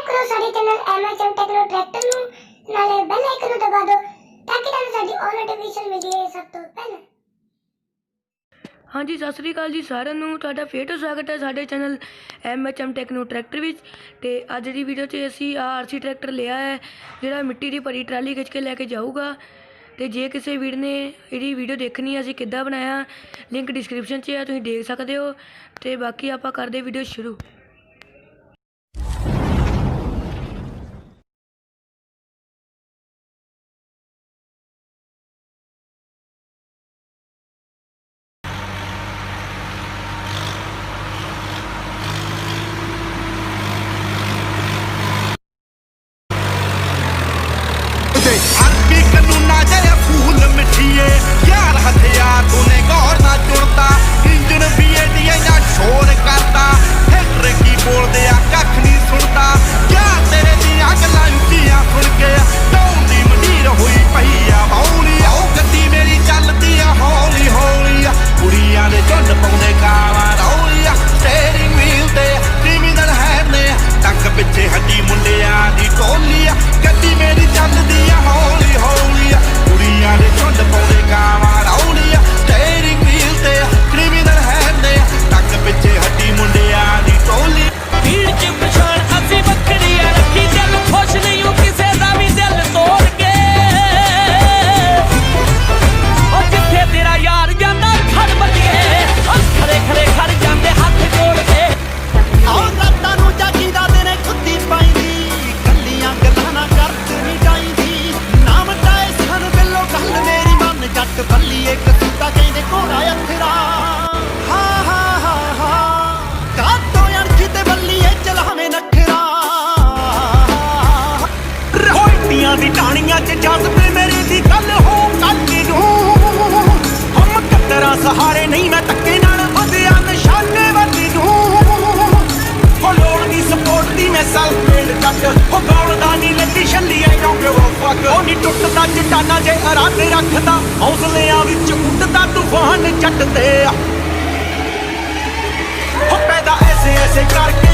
Subscribe ਕਰੋ ਸਾਡੇ channel ਐਮਐਚਐਮ techno tractor ਨੂੰ, ਨਾਲੇ ਬੈਲ ਆਈਕਨ ਨੂੰ ਦਬਾ ਦਿਓ ਤਾਂ ਕਿ ਤੁਹਾਨੂੰ ਸਾਡੀ ਆਲ ਨੋਟੀਫਿਕੇਸ਼ਨ ਮਿਲ ਜਾਏ ਸਭ ਤੋਂ ਪਹਿਲਾਂ। हाँ जी, सत श्री अकाल जी सारिਆਂ ਨੂੰ। ਤੁਹਾਡਾ ਫੇਰ ਤੋਂ ਸਵਾਗਤ ਹੈ ਸਾਡੇ ਚੈਨਲ ਐਮਐਚਐਮ ਟੈਕਨੋ ਟਰੈਕਟਰ ਵਿੱਚ। ਤੇ ਅੱਜ ਦੀ ਵੀਡੀਓ 'ਚ ਅਸੀਂ ਆਰਸੀ ਟਰੈਕਟਰ ਲਿਆ ਹੈ ਜਿਹੜਾ ਮਿੱਟੀ ਦੀ ਭਰੀ ਟਰਾਲੀ ਖਿੱਚ ਕੇ ਲੈ ਕੇ ਜਾਊਗਾ। ਤੇ ਜੇ ਕਿਸੇ ਵੀਰ ਨੇ ਇਹਦੀ ਵੀਡੀਓ ਦੇਖਣੀ ਹੈ ਅਸੀਂ ਕਿੱਦਾਂ ਬਣਾਇਆ, ਲਿੰਕ ਡਿਸਕ੍ਰਿਪਸ਼ਨ 'ਚ ਹੈ, ਤੁਸੀਂ ਦੇਖ ਸਕਦੇ ਹੋ। ਤੇ ਬਾਕੀ ਆਪਾਂ ਕਰਦੇ ਵੀਡੀਓ ਸ਼ੁਰੂ। यार हथियार तूने गौर ना जुड़ता, इंजन भी एडिया शोर करता, हेटर की बोल दिया कख नहीं सुनता। क्या तेरे दिया गल्लां उच्चियां सुन के डौन दी मंडीर हुई पई आ बौली। ओ गड्डी मेरी चलदी आ हौली हौली, कुड़ियां दे झुंड पाउंदे कावां रौली। स्टेयरिंग व्हील ते क्रिमिनल है ने टंग पिछे हड्डी मुंडियां दी टोली। गड्डी मेरी चलदी आ हौली हौली, कुड़ियां दे झुंड पाउंदे कावां रौली। स्टेयरिंग व्हील ते क्रिमिनल है ने टंग पिछे हड्डी मुंडियां दी टोली। भीड़ च पछाण असी बखरी रखी, दिल खुश नहीं हूं किसे दा भी दिल तोड़ के। ओ जिथे तेरा यार जांदा खड़ बजिए, ओ खरे खरे खड़ जांदे हाथ जोड़ के। आओ रातां नूं जागी दा तेरे खुद्दी पाईंदी, कल्लियां गल्लां ना कर नहीं जाईंदी। नाम टाए सन बिल्लो गल मेरी मन जट बल्ली एक सूता कहंदे घोड़ा अखरा। हा हा हा हा काटो अणखी ते बल्ली चलावे नखरा। होइटियां दी टाणियां च जज्बे मेरे दी गल हो काटी नूं। हम कतरा सहारे नहीं मैं धक्के नाल वधिया निशाने वधी नूं। हो लोड़ दी सपोर्ट दी मैं सेल्फ मेड जट, हो गौलदा नी लगी छल्ली I don't give a fuck. ओ नी टुटदा चटाना जे इरादे रखदा, हौसलियां विच उड़दा तूफान जट ते। हो पैदा ऐसे ऐसे करके